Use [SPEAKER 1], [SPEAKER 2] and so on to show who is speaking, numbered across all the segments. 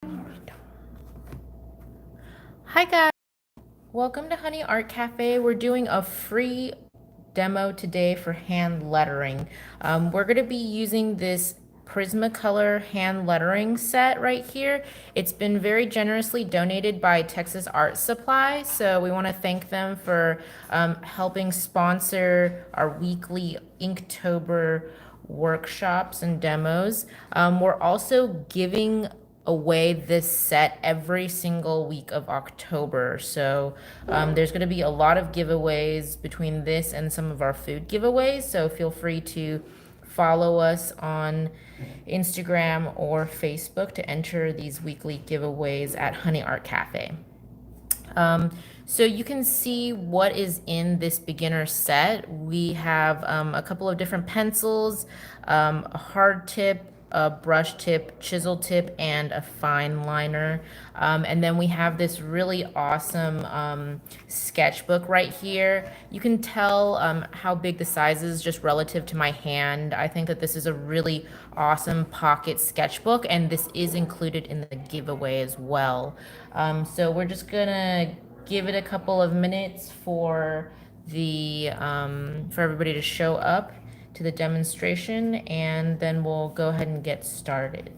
[SPEAKER 1] Hi guys, welcome to Honey Art Cafe. We're doing a free demo today for hand lettering. We're going to be using this Prismacolor hand lettering set right here. It's been very generously donated by Texas Art Supply, so we want to thank them for helping sponsor our weekly Inktober workshops and demos. We're also giving away this set every single week of October. So there's going to be a lot of giveaways between this and some of our food giveaways. So feel free to follow us on Instagram or Facebook to enter these weekly giveaways at Honey Art Cafe. So you can see what is in this beginner set. We have a couple of different pencils, a hard tip, a brush tip, chisel tip, and a fine liner. And then we have this really awesome sketchbook right here. You can tell how big the size is just relative to my hand. I think that this is a really awesome pocket sketchbook, and this is included in the giveaway as well. So we're just gonna give it a couple of minutes for for everybody to show up to the demonstration, and then we'll go ahead and get started.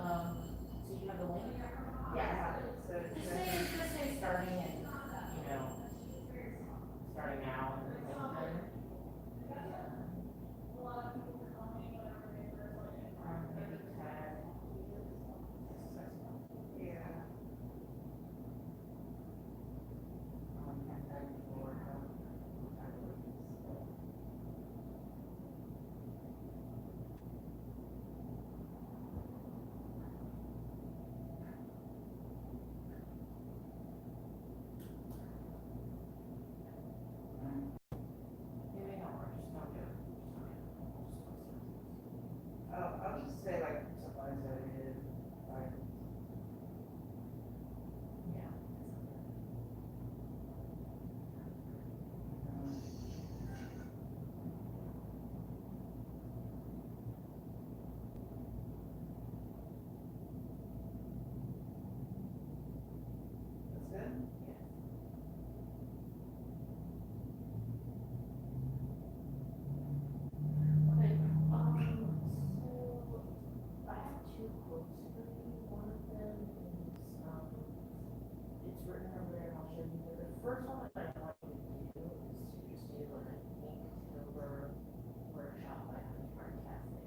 [SPEAKER 1] So you have the link? Yeah, I have it. So it's gonna say starting and, starting now. Maybe tag. Yeah. And tag for, maybe not, or just don't do it. I'll just say like supplies that it is, like. Yeah. That's good? Yes. Okay, so I have two quotes for you. One of them it's written over there, and I'll show you. But the first one that I want you to do is to just do like an Inktober workshop by Honey Art Cafe.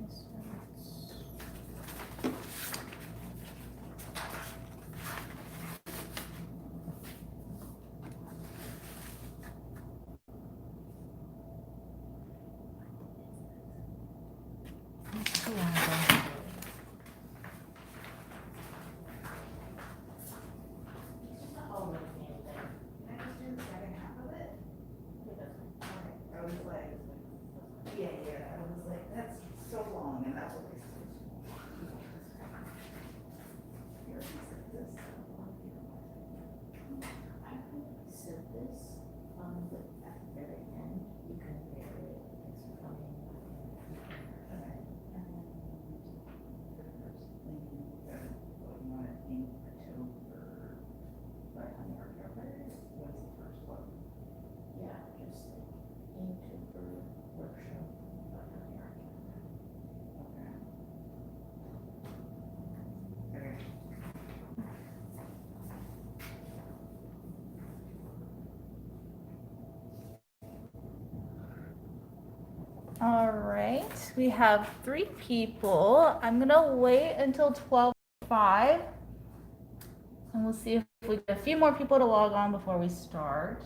[SPEAKER 1] Just drawings. Okay.
[SPEAKER 2] All right, we have 3 people. I'm gonna wait until 12:05, and we'll see if we get a few more people to log on before we start.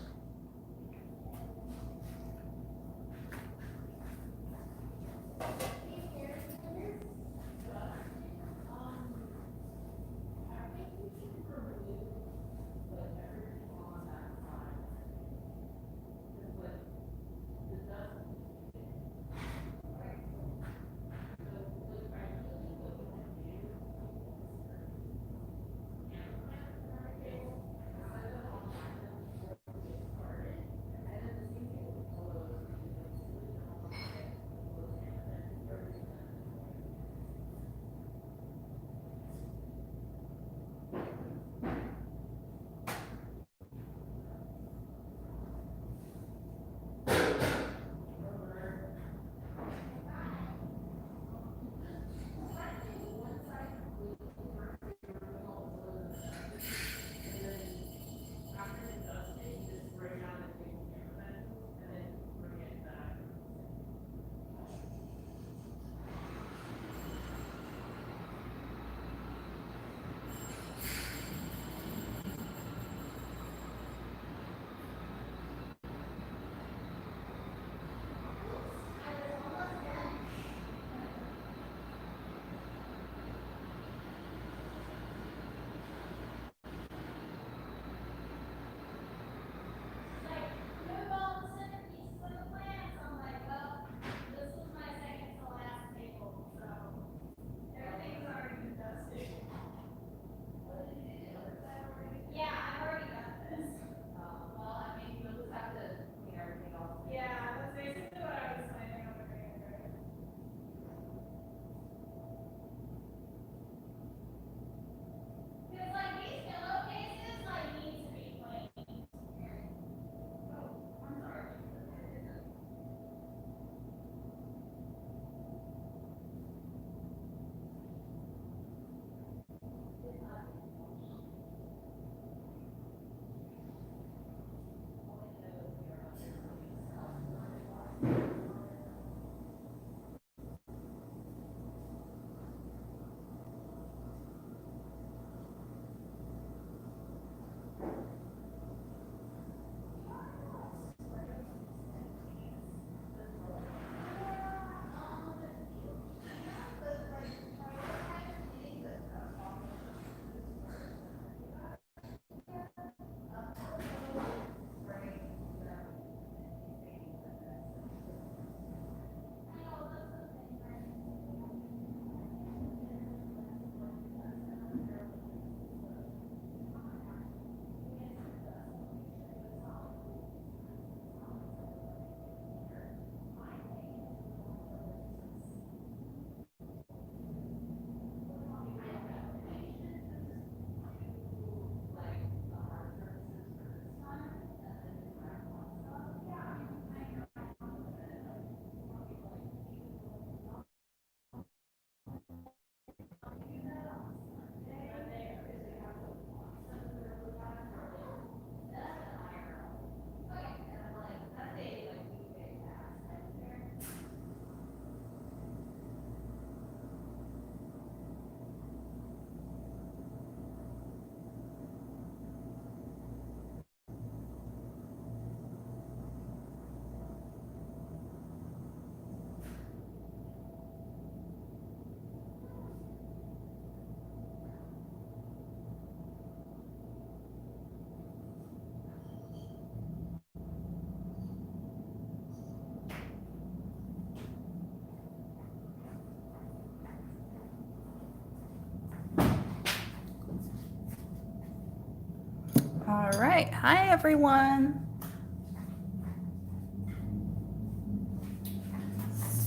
[SPEAKER 2] All right, hi everyone.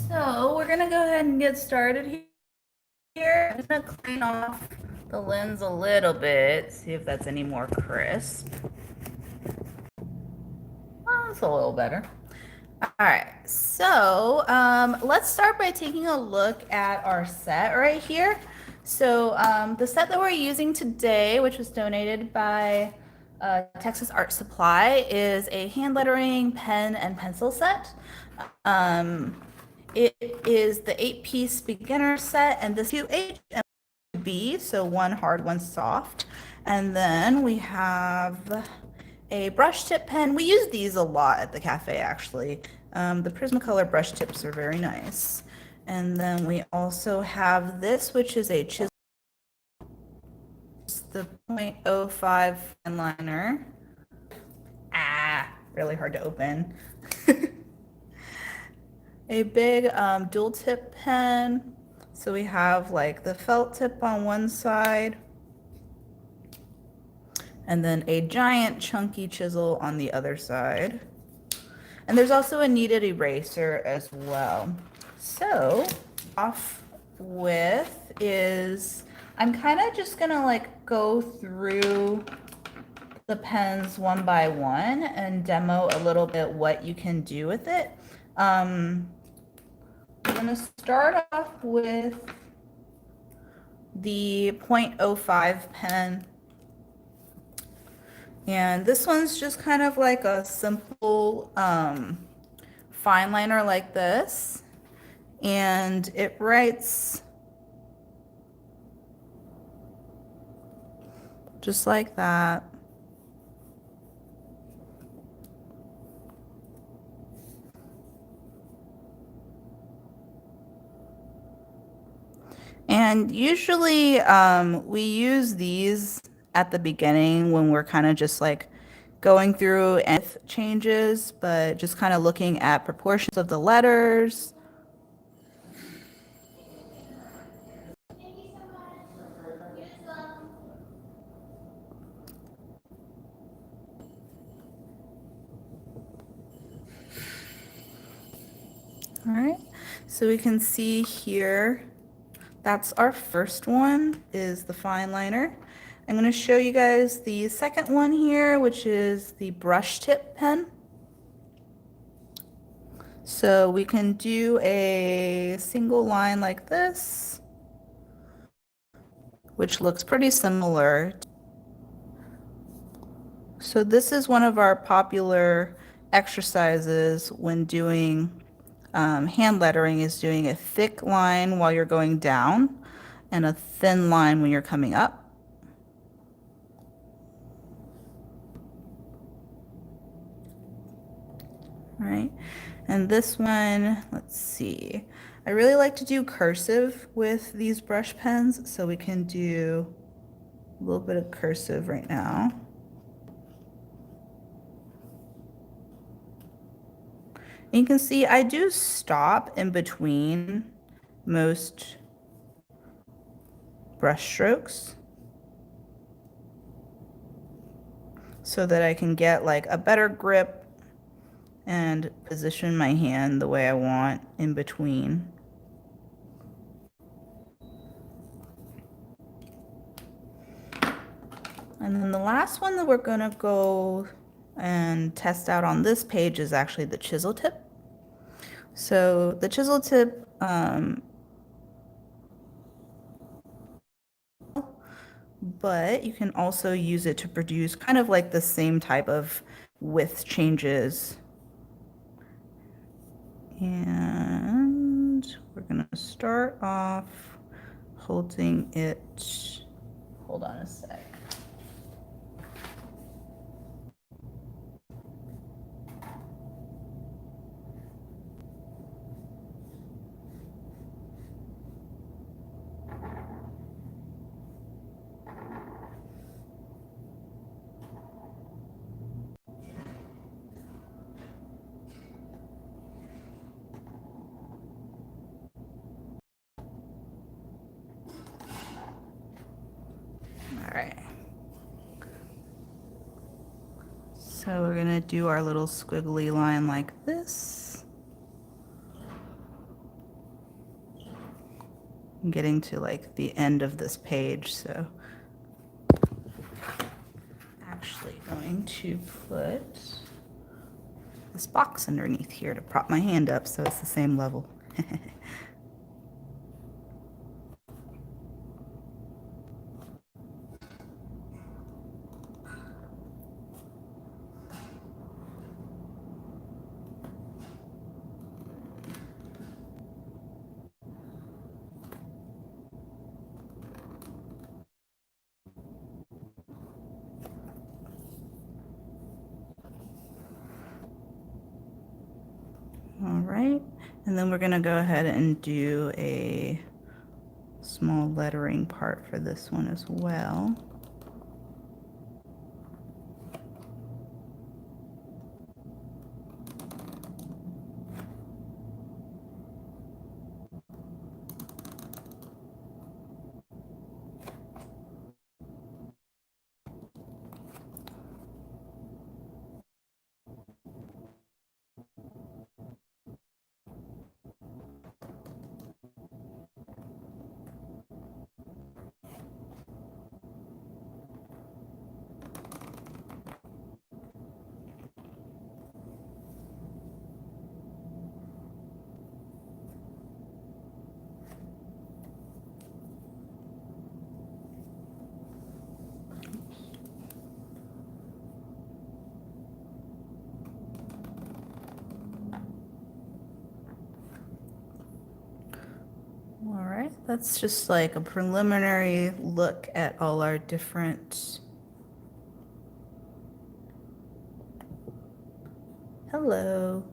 [SPEAKER 2] So we're gonna go ahead and get started here. I'm just gonna clean off the lens a little bit, see if that's any more crisp. Oh, that's a little better. All right, so let's start by taking a look at our set right here. So the set that we're using today, which was donated by Texas Art Supply, is a hand lettering pen and pencil set. It is the 8-piece beginner set, and this 2H and B, so one hard, one soft. And then we have a brush tip pen. We use these a lot at the cafe, actually. The Prismacolor brush tips are very nice. And then we also have this, which is a Chisel, the .05 fine liner. Really hard to open. A big dual tip pen. So we have like the felt tip on one side and then a giant chunky chisel on the other side. And there's also a kneaded eraser as well. So off with is, I'm kind of just gonna like go through the pens one by one and demo a little bit what you can do with it. I'm gonna start off with the .05 pen. And this one's just kind of like a simple fine liner like this. And it writes just like that. And usually we use these at the beginning when we're kind of just like going through and changes, but just kind of looking at proportions of the letters. All right, so we can see here, that's our first one, is the fine liner. I'm going to show you guys the second one here, which is the brush tip pen. So we can do a single line like this, which looks pretty similar. So this is one of our popular exercises when doing hand lettering, is doing a thick line while you're going down and a thin line when you're coming up. All right, and this one, let's see. I really like to do cursive with these brush pens, so we can do a little bit of cursive right now. And you can see I do stop in between most brush strokes so that I can get like a better grip and position my hand the way I want in between. And then the last one that we're gonna go and test out on this page is actually the chisel tip. So the chisel tip, but you can also use it to produce kind of like the same type of width changes. And we're gonna start off holding it, hold on a sec. All right. So we're gonna do our little squiggly line like this. I'm getting to like the end of this page, so actually going to put this box underneath here to prop my hand up so it's the same level. right. And then we're going to go ahead and do a small lettering part for this one as well. All right, that's just like a preliminary look at all our different. Hello.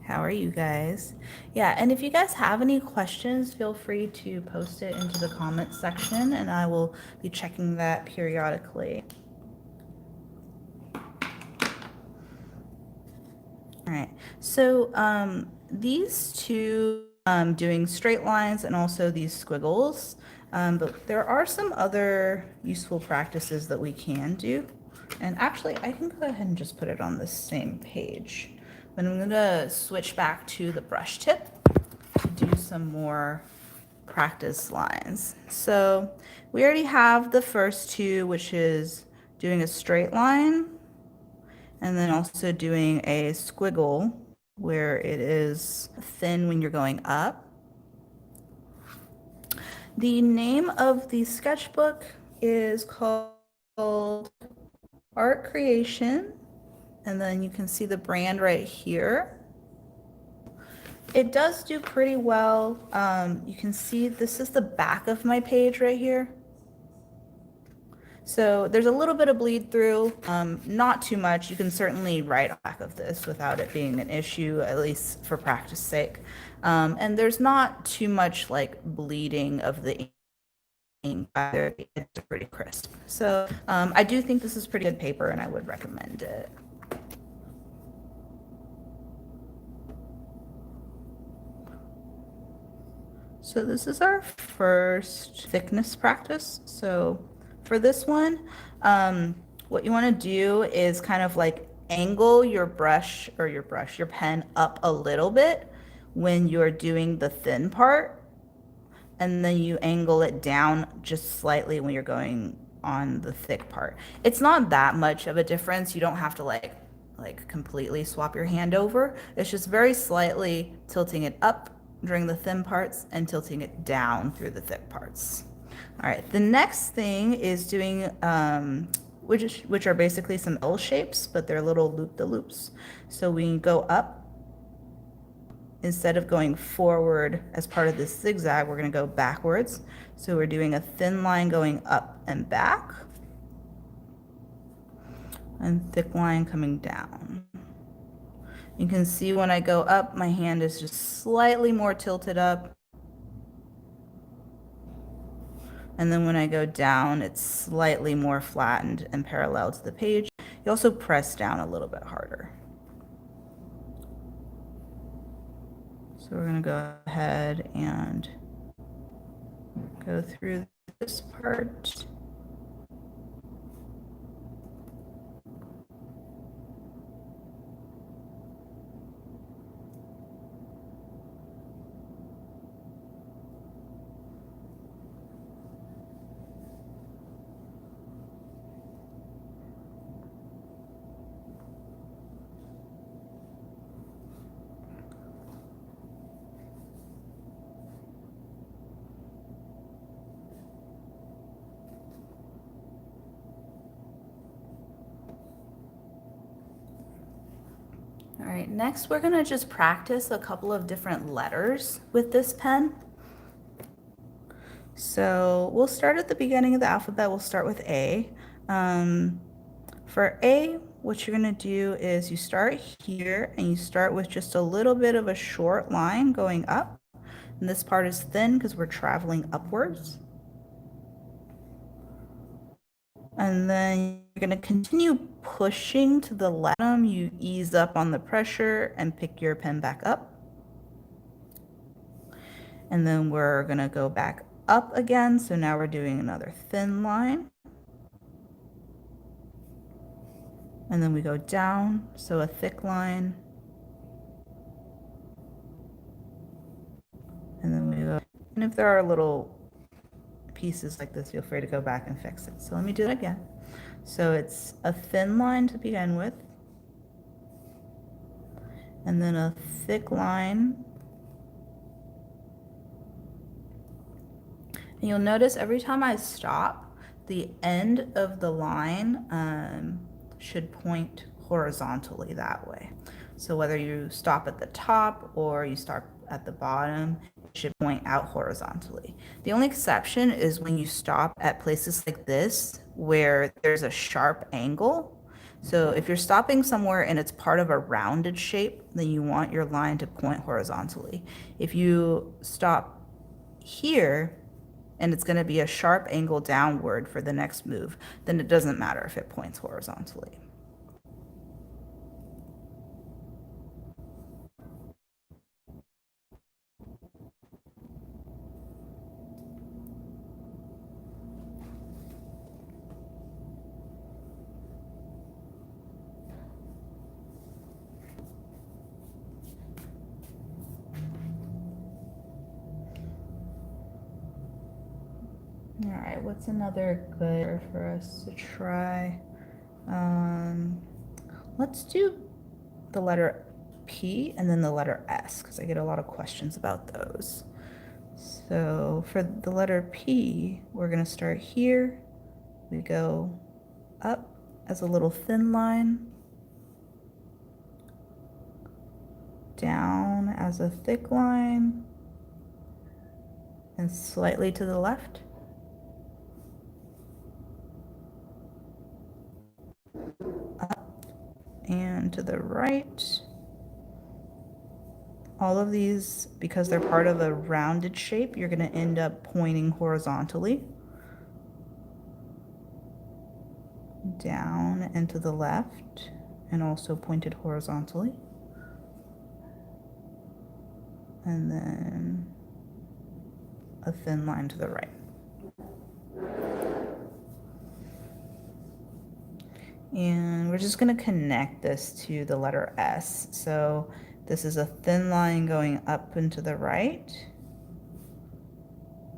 [SPEAKER 2] How are you guys? Yeah, and if you guys have any questions, feel free to post it into the comments section and I will be checking that periodically. All right, so these two, doing straight lines and also these squiggles, but there are some other useful practices that we can do. And actually, I can go ahead and just put it on the same page. But I'm gonna switch back to the brush tip to do some more practice lines. So we already have the first two, which is doing a straight line and then also doing a squiggle where it is thin when you're going up. The name of the sketchbook is called Art Creation, and then you can see the brand right here. It does do pretty well. You can see this is the back of my page right here. So there's a little bit of bleed through, not too much. You can certainly write on the back of this without it being an issue, at least for practice sake. And there's not too much like bleeding of the ink either. It's pretty crisp. So I do think this is pretty good paper and I would recommend it. So this is our first thickness practice. So for this one, what you want to do is kind of like angle your your pen up a little bit when you're doing the thin part, and then you angle it down just slightly when you're going on the thick part. It's not that much of a difference. You don't have to like completely swap your hand over. It's just very slightly tilting it up during the thin parts and tilting it down through the thick parts. All right, the next thing is doing which are basically some L shapes, but they're little loop-the-loops. So we can go up. Instead of going forward as part of this zigzag, we're going to go backwards. So we're doing a thin line going up and back, and thick line coming down. You can see when I go up, my hand is just slightly more tilted up. And then when I go down, it's slightly more flattened and parallel to the page. You also press down a little bit harder. So we're going to go ahead and go through this part. All right, next we're gonna just practice a couple of different letters with this pen. So we'll start at the beginning of the alphabet. We'll start with A. For A, what you're going to do is you start here and you start with just a little bit of a short line going up. And this part is thin because we're traveling upwards. And then you're going to continue pushing to the left. You ease up on the pressure and pick your pen back up. And then we're going to go back up again. So now we're doing another thin line. And then we go down, so a thick line. And then we go, and if there are little pieces like this, feel free to go back and fix it. So let me do it again. So it's a thin line to begin with, and then a thick line. And you'll notice every time I stop, the end of the line should point horizontally that way. So whether you stop at the top or you start at the bottom, it should point out horizontally. The only exception is when you stop at places like this where there's a sharp angle. So if you're stopping somewhere and it's part of a rounded shape, then you want your line to point horizontally. If you stop here and it's going to be a sharp angle downward for the next move, then it doesn't matter if it points horizontally. All right, what's another good for us to try? Let's do the letter P and then the letter S because I get a lot of questions about those. So for the letter P, we're going to start here. We go up as a little thin line, down as a thick line, and slightly to the left. Up and to the right. All of these, because they're part of a rounded shape, you're going to end up pointing horizontally. Down and to the left, and also pointed horizontally. And then a thin line to the right. And we're just going to connect this to the letter S. So this is a thin line going up and to the right.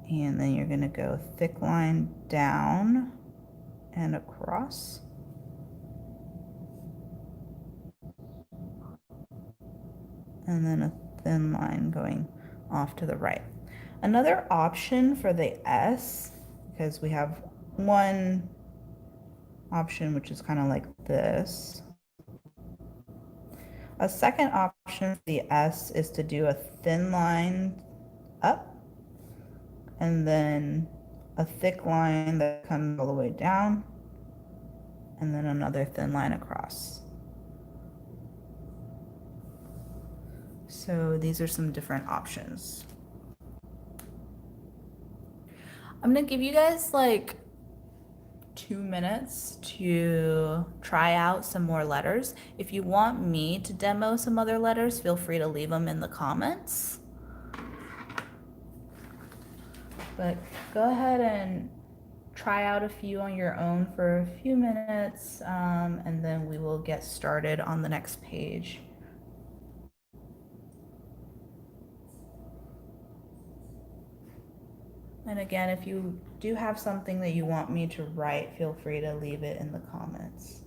[SPEAKER 2] And then you're going to go thick line down and across. And then a thin line going off to the right. Another option for the S, because we have one option which is kind of like this. A second option for the S is to do a thin line up and then a thick line that comes all the way down and then another thin line across. So these are some different options. I'm gonna give you guys like 2 minutes to try out some more letters. If you want me to demo some other letters, feel free to leave them in the comments. But go ahead and try out a few on your own for a few minutes, and then we will get started on the next page. And again, if you do have something that you want me to write, feel free to leave it in the comments.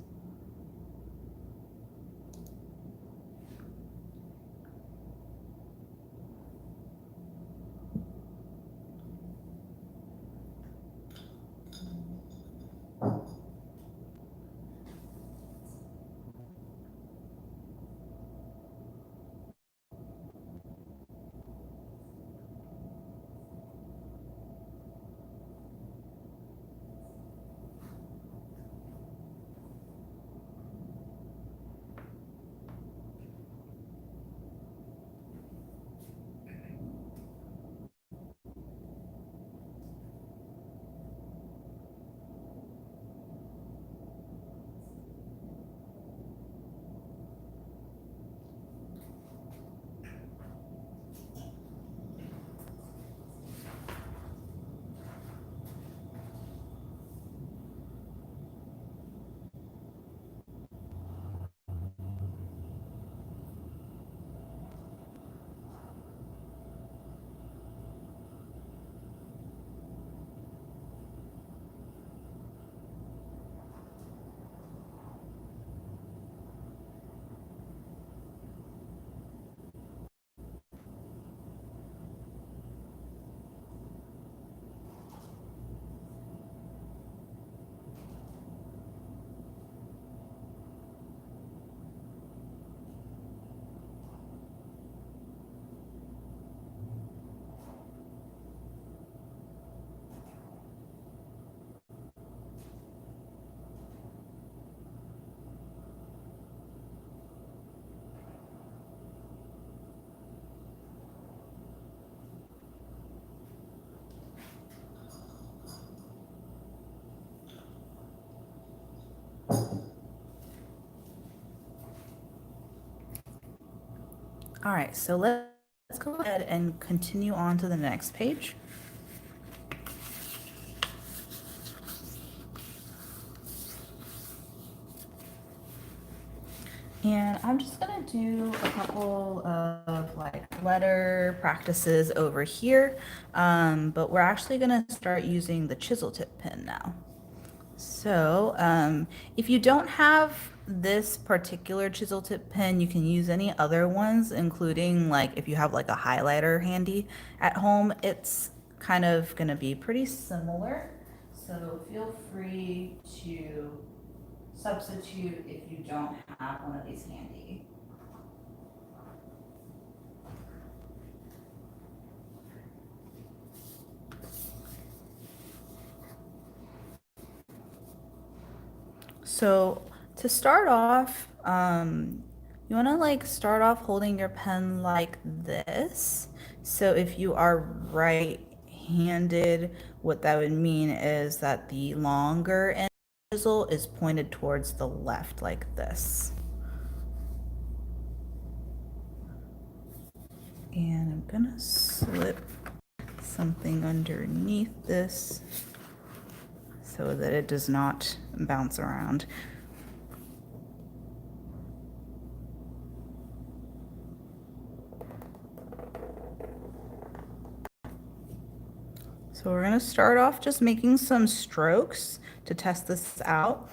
[SPEAKER 2] All right, so let's go ahead and continue on to the next page. And I'm just gonna do a couple of like letter practices over here, but we're actually gonna start using the chisel tip pen now. So if you don't have this particular chisel tip pen, you can use any other ones, including like if you have like a highlighter handy at home, it's kind of gonna be pretty similar. So feel free to substitute if you don't have one of these handy. So to start off, you want to like start off holding your pen like this. So if you are right-handed, what that would mean is that the longer end of the chisel is pointed towards the left like this. And I'm gonna slip something underneath this so that it does not bounce around. So we're gonna start off just making some strokes to test this out.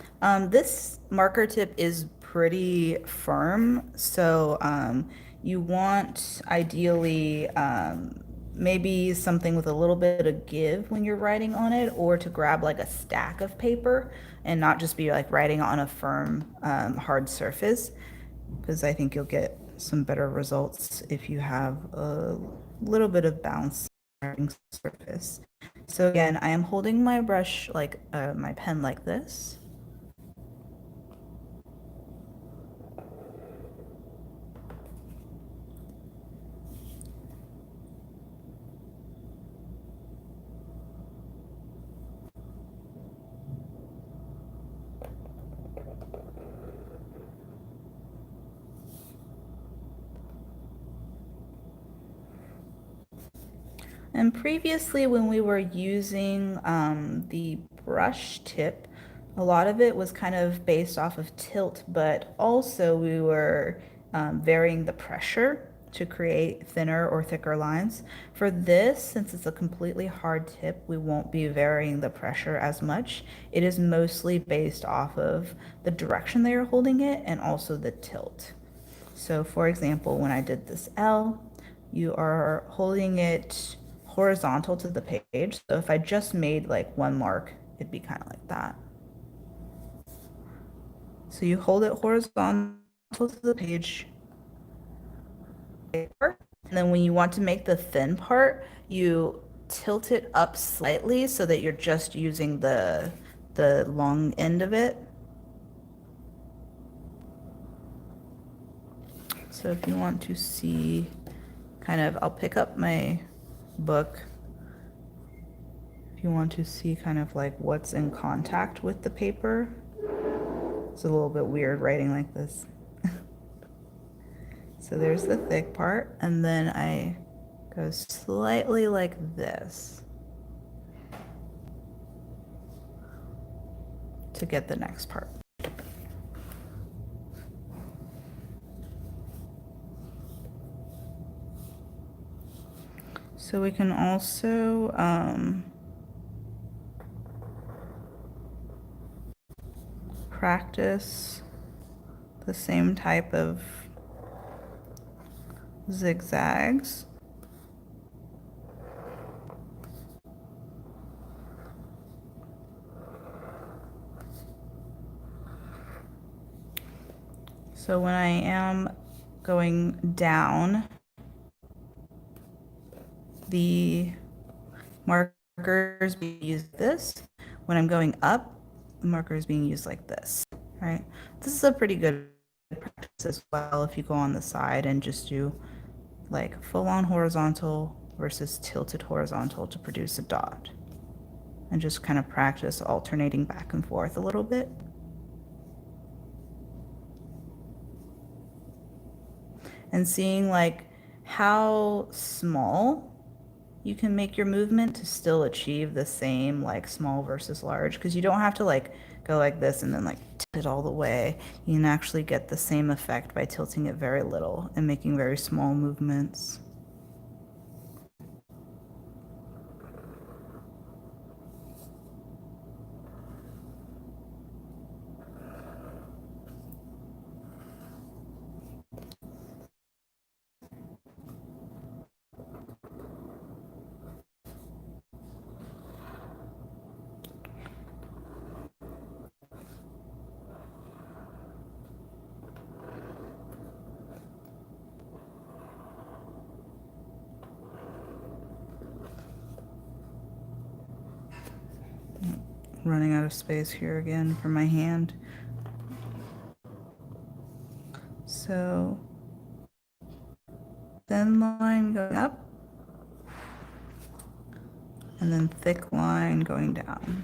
[SPEAKER 2] This marker tip is pretty firm, so you want ideally maybe something with a little bit of give when you're writing on it, or to grab like a stack of paper and not just be like writing on a firm hard surface, because I think you'll get some better results if you have a little bit of bounce writing surface. So again, I am holding my brush like my pen like this. And previously, when we were using the brush tip, a lot of it was kind of based off of tilt, but also we were varying the pressure to create thinner or thicker lines. For this, since it's a completely hard tip, we won't be varying the pressure as much. It is mostly based off of the direction that you're holding it and also the tilt. So for example, when I did this L, you are holding it horizontal to the page. So if I just made like one mark, it'd be kind of like that. So you hold it horizontal to the page, and then when you want to make the thin part, you tilt it up slightly so that you're just using the long end of it. So if you want to see kind of, I'll pick up my book. If you want to see kind of like what's in contact with the paper. It's a little bit weird writing like this. So there's the thick part, and then I go slightly like this to get the next part. So we can also practice the same type of zigzags. So when I am going down, the markers being used this. When I'm going up, the marker is being used like this. All right. This is a pretty good practice as well if you go on the side and just do like full on horizontal versus tilted horizontal to produce a dot. And just kind of practice alternating back and forth a little bit. and seeing like how small you can make your movement to still achieve the same like small versus large, because you don't have to like go like this and then like tilt it all the way. You can actually get the same effect by tilting it very little and making very small movements. Running out of space here again for my hand. So thin line going up, and then thick line going down.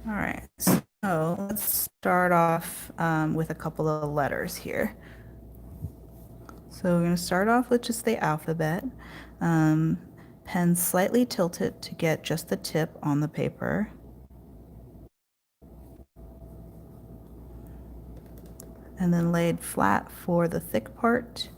[SPEAKER 2] All right, so let's start off with a couple of letters here. So we're going to start off with just the alphabet. Pen slightly tilted to get just the tip on the paper. And then laid flat for the thick part.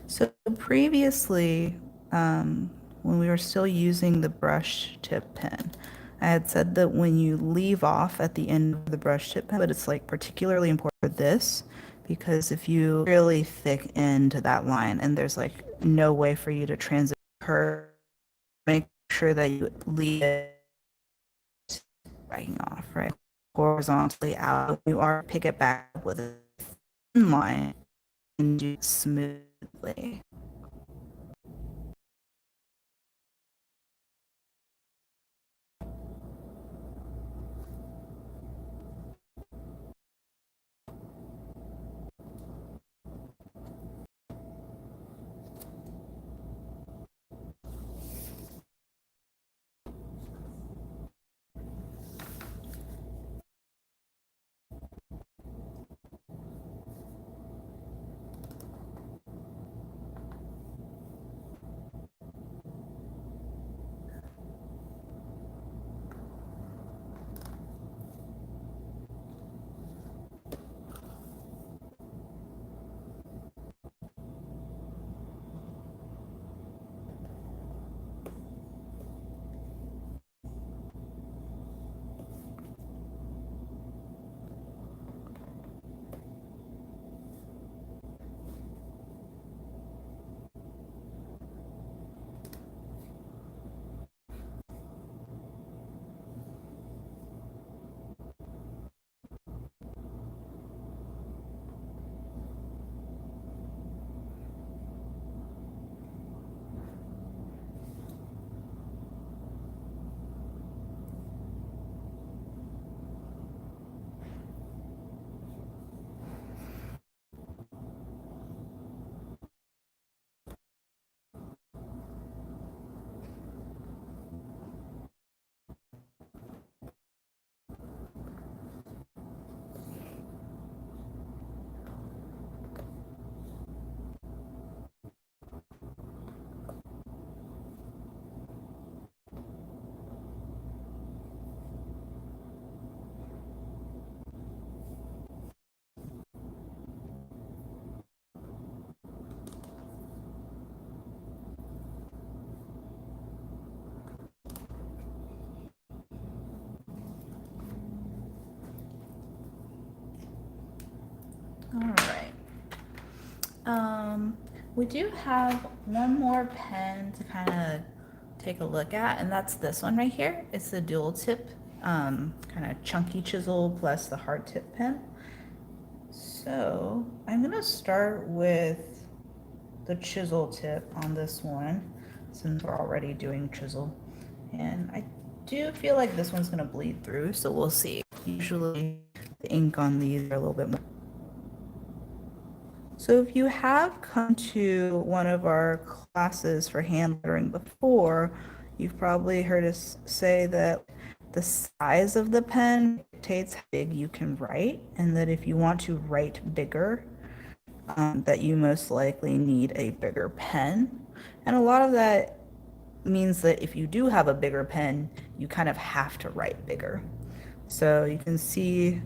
[SPEAKER 2] So previously, when we were still using the brush tip pen, I had said that when you leave off at the end of the brush tip pen, but it's like particularly important for this, because if you really thick into that line and there's like no way for you to transit her, make sure that you leave it breaking off, right? Horizontally out. You are pick it back up with a thin line and do it smoothly. We do have one more pen to kind of take a look at, and that's this one right here. It's the dual tip, kind of chunky chisel plus the hard tip pen. So I'm gonna start with the chisel tip on this one since we're already doing chisel. And I do feel like this one's gonna bleed through, so we'll see. Usually the ink on these are a little bit more. So if you have come to one of our classes for hand lettering before, you've probably heard us say that the size of the pen dictates how big you can write, and that if you want to write bigger, that you most likely need a bigger pen. And a lot of that means that if you do have a bigger pen, you kind of have to write bigger. So you can see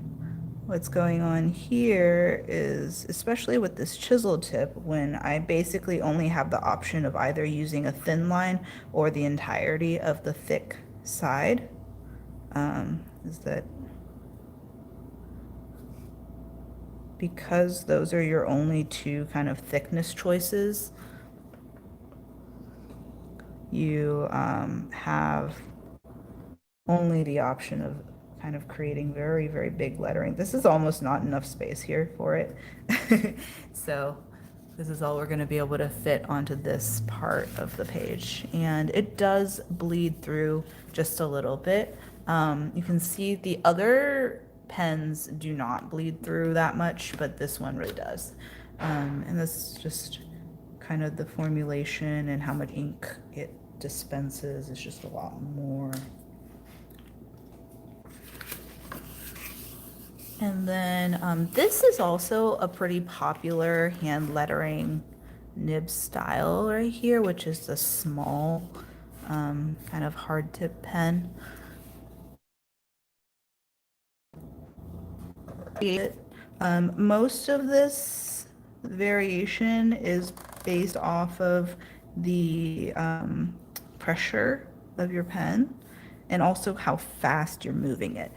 [SPEAKER 2] what's going on here is, especially with this chisel tip, when I basically only have the option of either using a thin line or the entirety of the thick side, is that because those are your only two kind of thickness choices, you have only the option of kind of creating very, very big lettering. This is almost not enough space here for it. So this is all we're going to be able to fit onto this part of the page. And it does bleed through just a little bit. You can see the other pens do not bleed through that much, but this one really does. And that's just kind of the formulation and how much ink it dispenses is just a lot more. And then this is also a pretty popular hand lettering nib style right here, which is the small kind of hard tip pen. Most of this variation is based off of the pressure of your pen and also how fast you're moving it.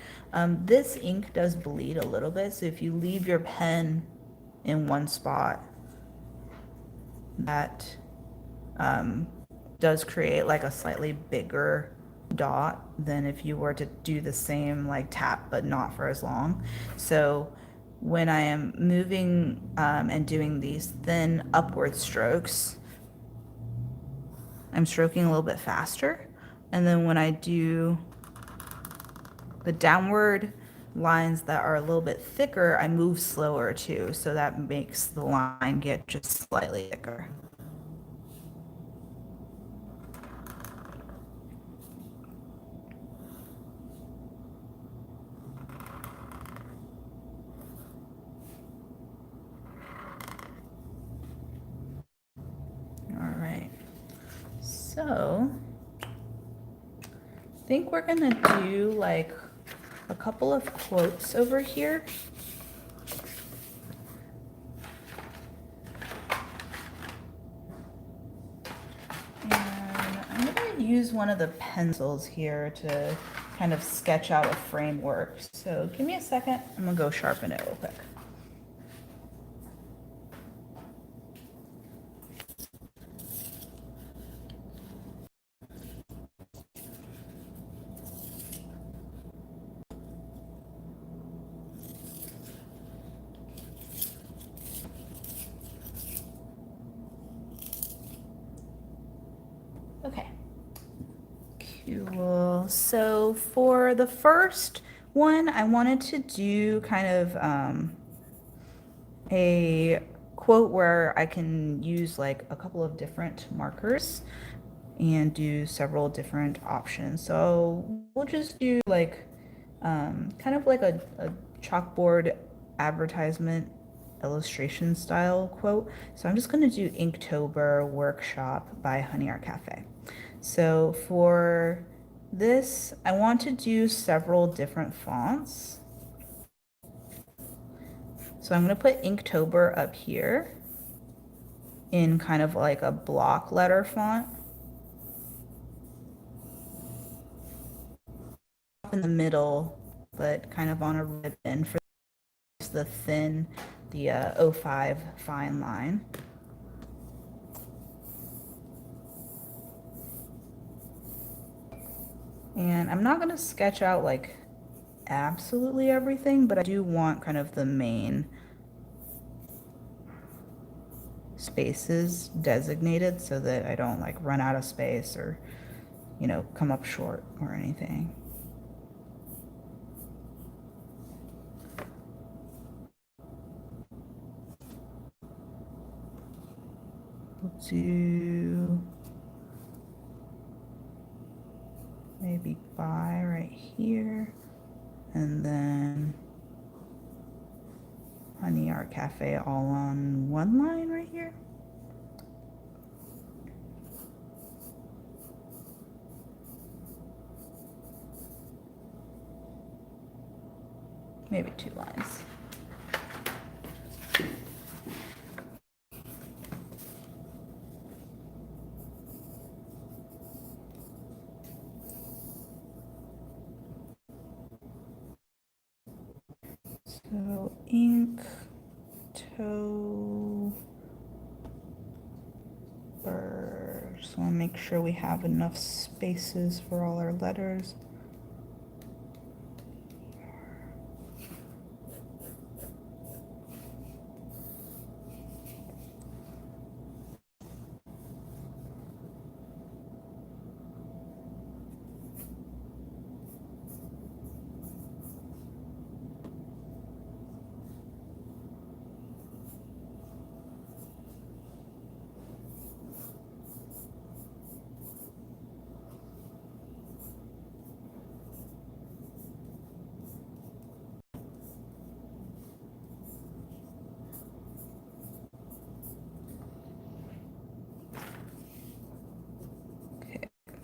[SPEAKER 2] This ink does bleed a little bit, so if you leave your pen in one spot, that does create like a slightly bigger dot than if you were to do the same like tap but not for as long. So when I am moving and doing these thin upward strokes, I'm stroking a little bit faster. And then when I do the downward lines that are a little bit thicker, I move slower too. So that makes the line get just slightly thicker. All right. So I think we're gonna do like a couple of quotes over here. And I'm gonna use one of the pencils here to kind of sketch out a framework. So give me a second, I'm gonna go sharpen it real quick. Okay. Cool. So for the first one, I wanted to do kind of a quote where I can use like a couple of different markers and do several different options. So we'll just do like kind of like a chalkboard advertisement illustration style quote. So I'm just going to do Inktober Workshop by Honey Art Cafe. So for this, I want to do several different fonts. So I'm going to put Inktober up here in kind of like a block letter font. In the middle, but kind of on a ribbon for the the 05 fine line. And I'm not going to sketch out like absolutely everything, but I do want kind of the main spaces designated so that I don't like run out of space or, you know, come up short or anything. We'll do maybe by right here, and then Honey Art Cafe all on one line right here. Maybe 2 lines. So ink, toe, bird. So I want to make sure we have enough spaces for all our letters.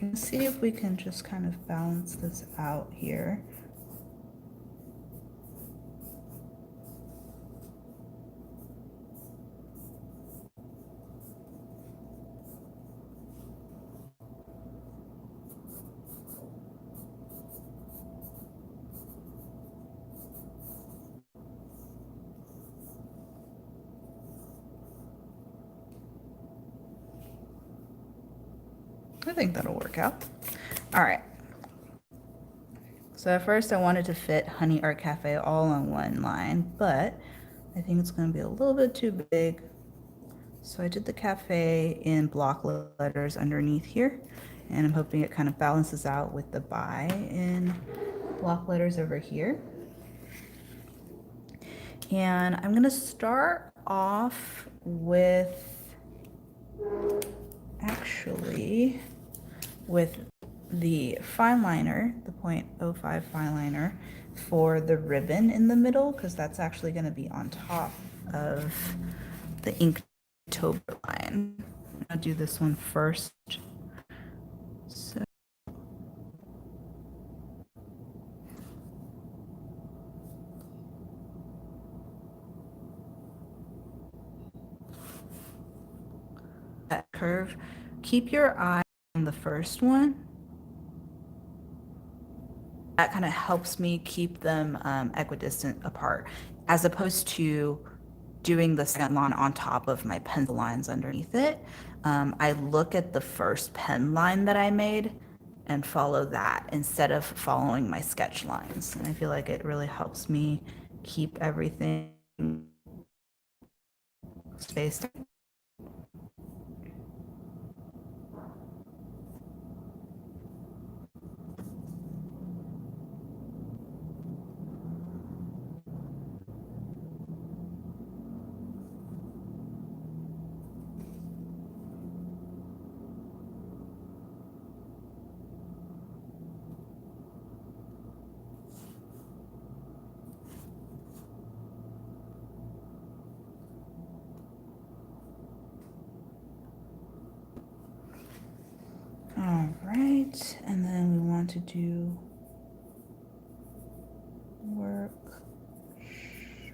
[SPEAKER 2] Let's see if we can just kind of balance this out here. I think that'll work out. All right. So at first I wanted to fit Honey Art Cafe all on one line, but I think it's going to be a little bit too big. So I did the cafe in block letters underneath here, and I'm hoping it kind of balances out with the by in block letters over here. And I'm going to start off with, actually, with the fine liner, the 0.05 fine liner for the ribbon in the middle, because that's actually going to be on top of the Inktober line. I'll do this one first. So that curve, keep your eye on the first one. That kind of helps me keep them equidistant apart, as opposed to doing the second line on top of my pencil lines underneath it. I look at the first pen line that I made and follow that instead of following my sketch lines. And I feel like it really helps me keep everything spaced. All right, and then we want to do work,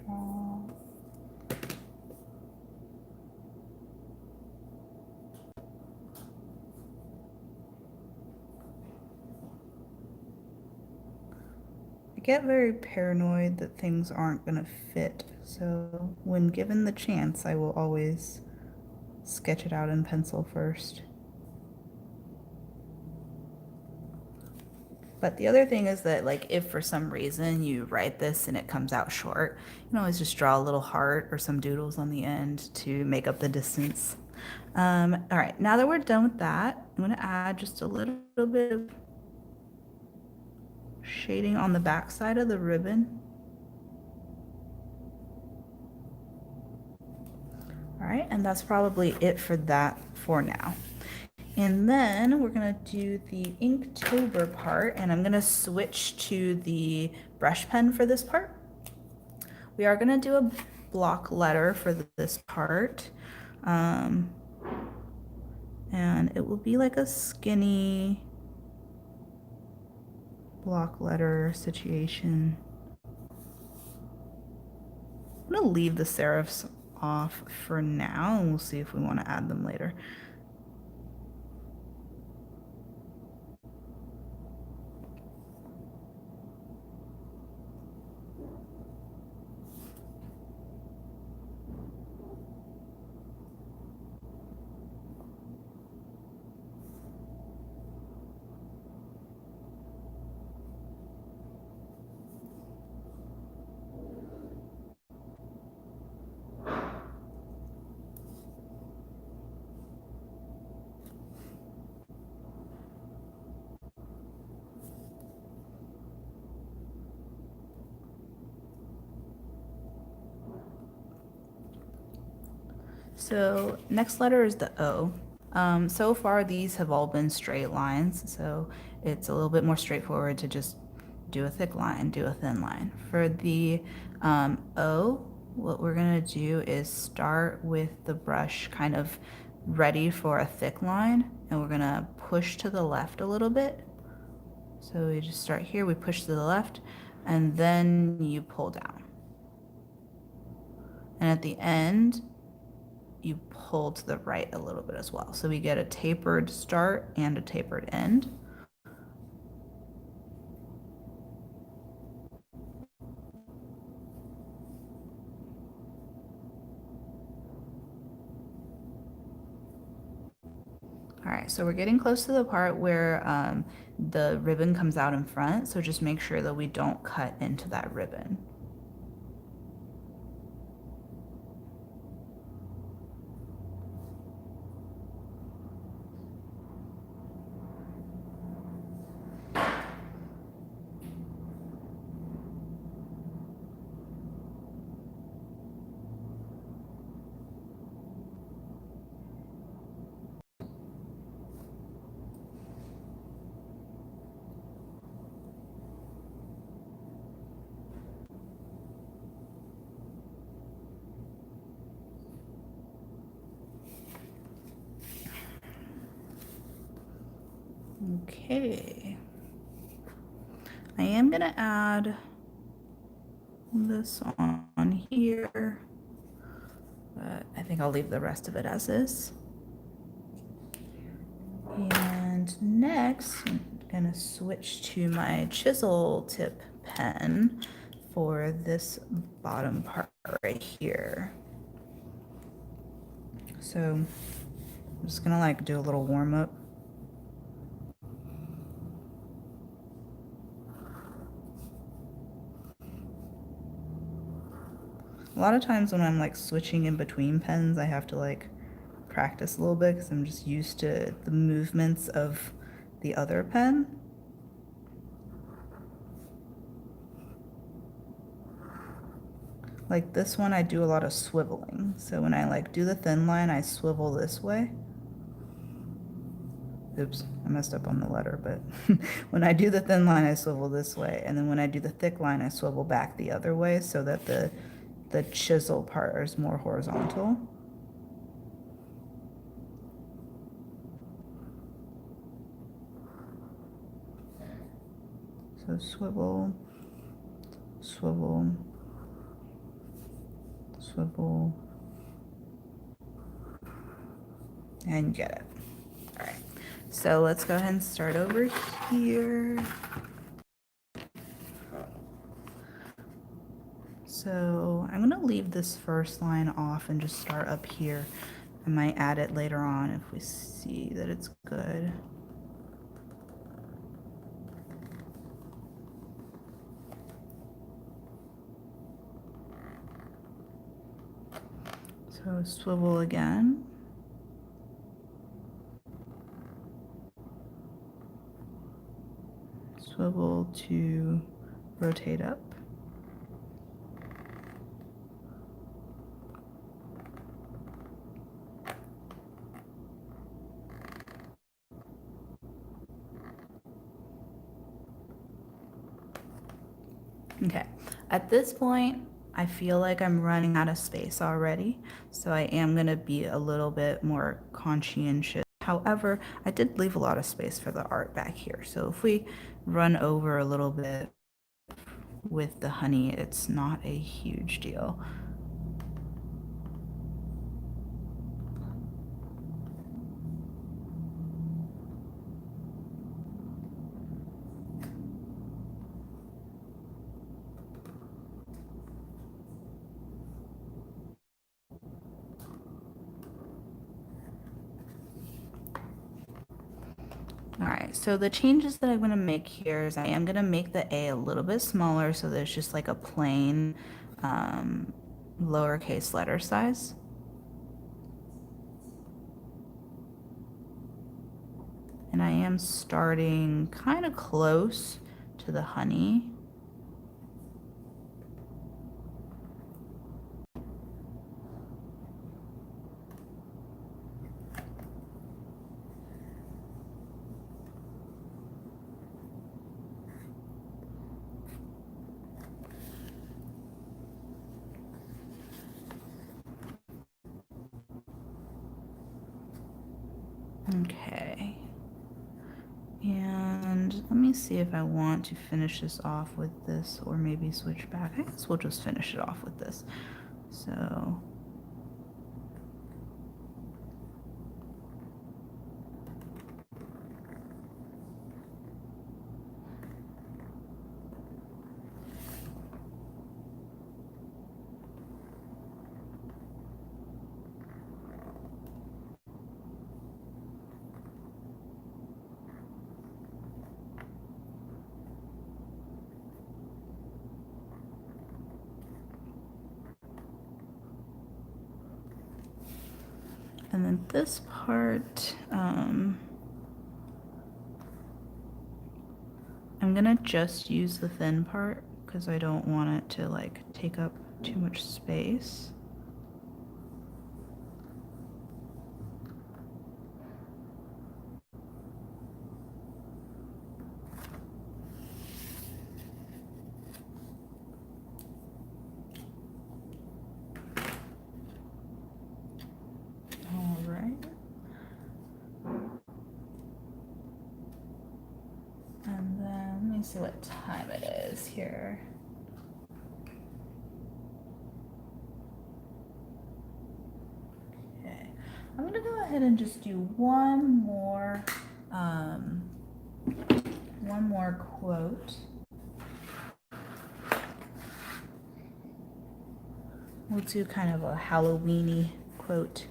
[SPEAKER 2] shawl. I get very paranoid that things aren't gonna fit So when given the chance, I will always sketch it out in pencil first. But the other thing is that, like, if for some reason you write this and it comes out short, you can always just draw a little heart or some doodles on the end to make up the distance. All right, now that we're done with that, I'm going to add just a little bit of shading on the back side of the ribbon. All right, and that's probably it for that for now. And then we're gonna do the Inktober part, and I'm gonna switch to the brush pen for this part. We are gonna do a block letter for this part. And it will be like a skinny block letter situation. I'm gonna leave the serifs off for now, and we'll see if we want to add them later. So next letter is the O. So far these have all been straight lines, so it's a little bit more straightforward to just do a thick line, do a thin line. For the O, what we're gonna do is start with the brush kind of ready for a thick line, and we're gonna push to the left a little bit. So we just start here, we push to the left, and then you pull down. And at the end, you pull to the right a little bit as well. So we get a tapered start and a tapered end. All right, so we're getting close to the part where the ribbon comes out in front, so just make sure that we don't cut into that ribbon. Okay. I am gonna add this on here, but I think I'll leave the rest of it as is. And next, I'm gonna switch to my Chisel Tip pen for this bottom part right here. So I'm just gonna like do a little warm up. A lot of times when I'm like switching in between pens, I have to like practice a little bit because I'm just used to the movements of the other pen. Like this one, I do a lot of swiveling. So when I like do the thin line, I swivel this way. Oops, I messed up on the letter, but when I do the thin line, I swivel this way. And then when I do the thick line, I swivel back the other way so that the chisel part is more horizontal. So swivel, swivel, swivel, and get it. All right, so let's go ahead and start over here. So So I'm gonna leave this first line off and just start up here. I might add it later on if we see that it's good. So swivel again. Swivel to rotate up. Okay, at this point, I feel like I'm running out of space already, so I am going to be a little bit more conscientious. However, I did leave a lot of space for the art back here, so if we run over a little bit with the honey, it's not a huge deal. All right, so the changes that I'm going to make here is I am going to make the A a little bit smaller so that it's just like a plain lowercase letter size. And I am starting kind of close to the honey. Okay. And let me see if I want to finish this off with this or maybe switch back. I guess we'll just finish it off with this. So and then this part, I'm gonna just use the thin part because I don't want it to like take up too much space. All right. And then let me see what time it is here. Okay, I'm gonna go ahead and just do one more quote. We'll do kind of a Halloween-y quote.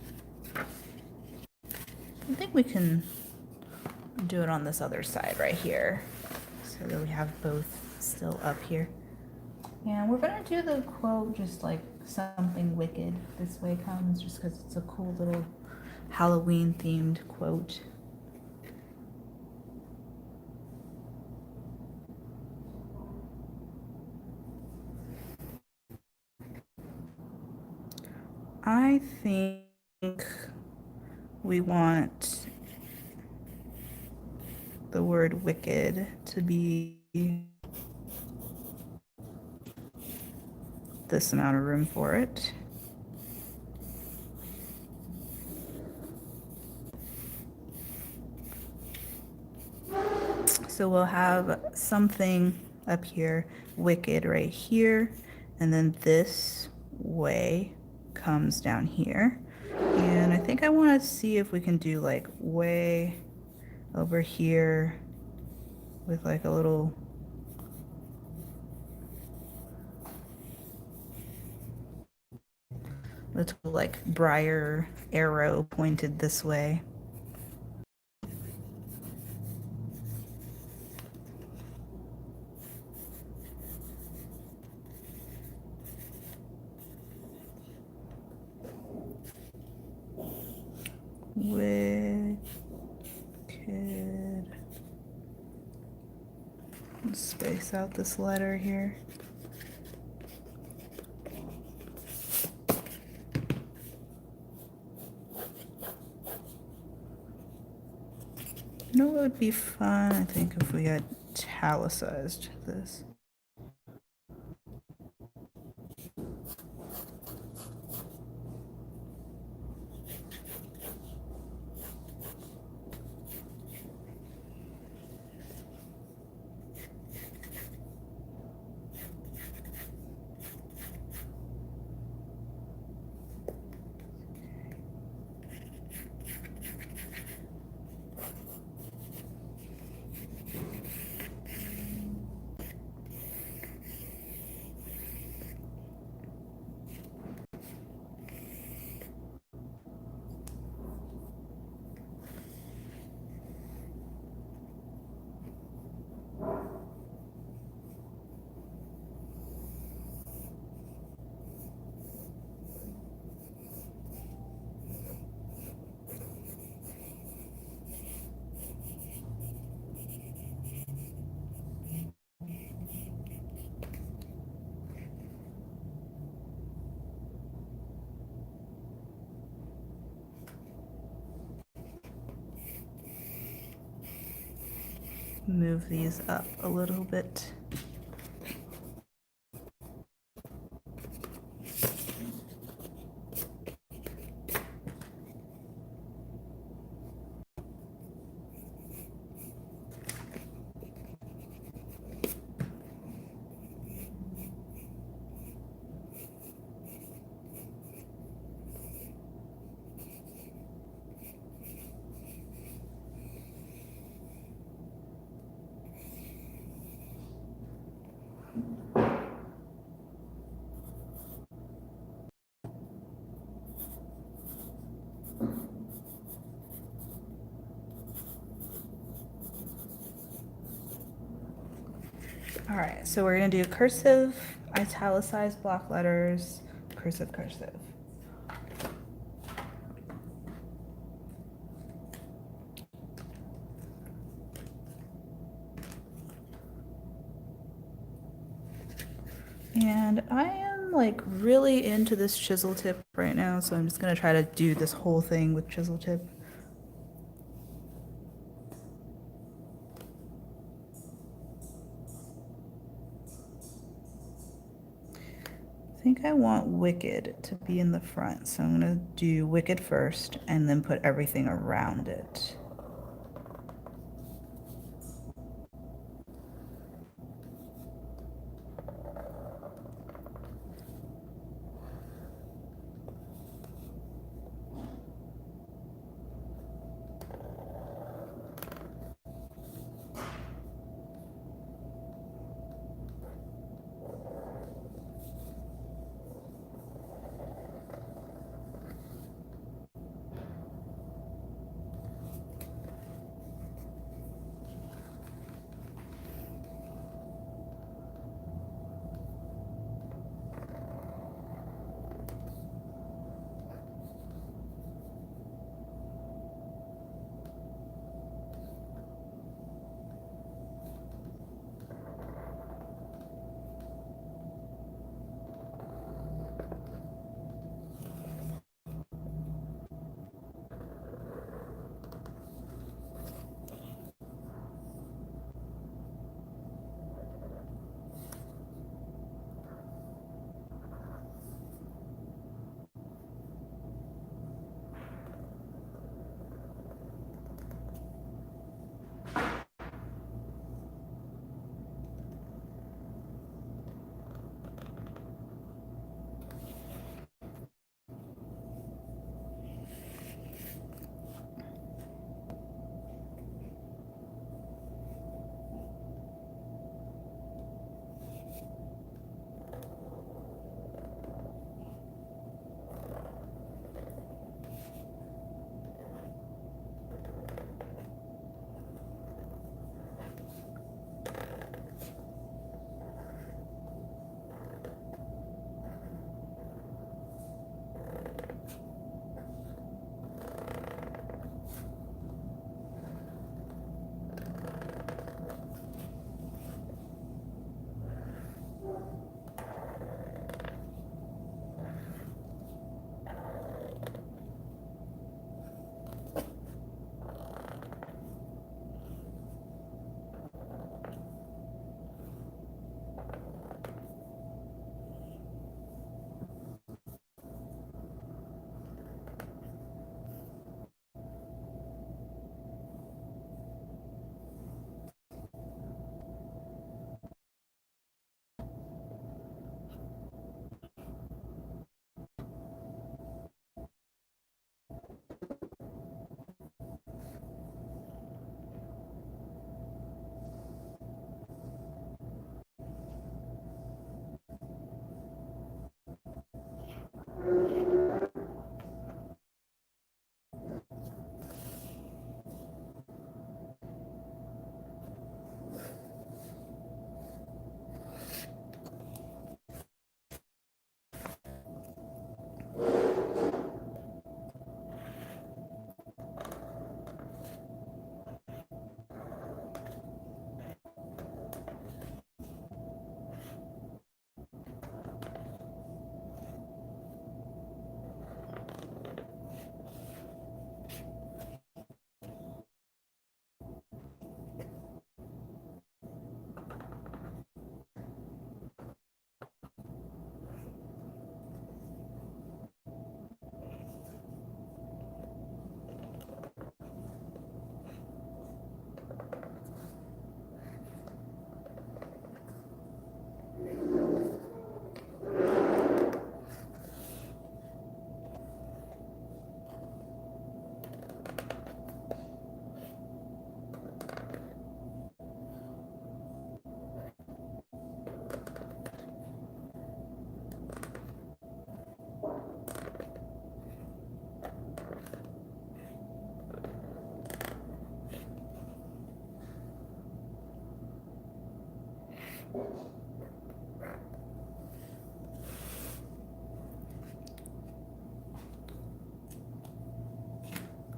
[SPEAKER 2] I think we can do it on this other side right here so that we have both still up here. And we're gonna do the quote just like something wicked this way comes, just because it's a cool little Halloween themed quote. I think we want the word wicked to be this amount of room for it. So we'll have something up here, wicked right here, and then this way comes down here. And I think I want to see if we can do like way over here with like a little little like briar arrow pointed this way. Wicked. Space out this letter here. You know what would be fun, I think, if we had italicized this. Move these up a little bit. All right, so we're gonna do cursive, italicized block letters, cursive, cursive. And I am like really into this chisel tip right now, so I'm just gonna try to do this whole thing with chisel tip. I think I want wicked to be in the front, so I'm gonna do wicked first and then put everything around it.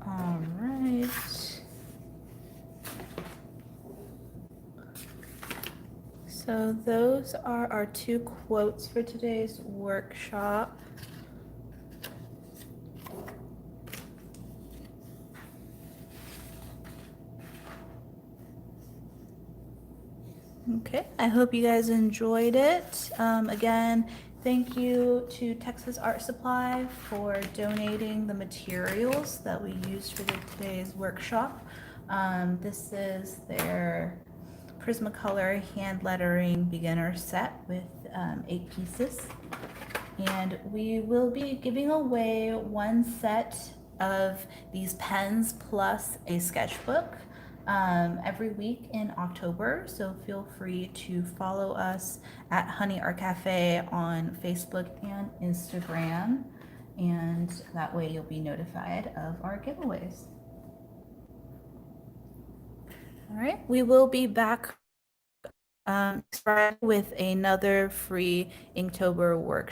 [SPEAKER 2] All right. So those are our 2 quotes for today's workshop. Okay, I hope you guys enjoyed it. Again, thank you to Texas Art Supply for donating the materials that we used for today's workshop. This is their Prismacolor hand lettering beginner set with 8 pieces. And we will be giving away 1 set of these pens plus a sketchbook every week in October. So feel free to follow us at Honey Art Cafe on Facebook and Instagram. And that way you'll be notified of our giveaways. All right, we will be back with another free Inktober workshop.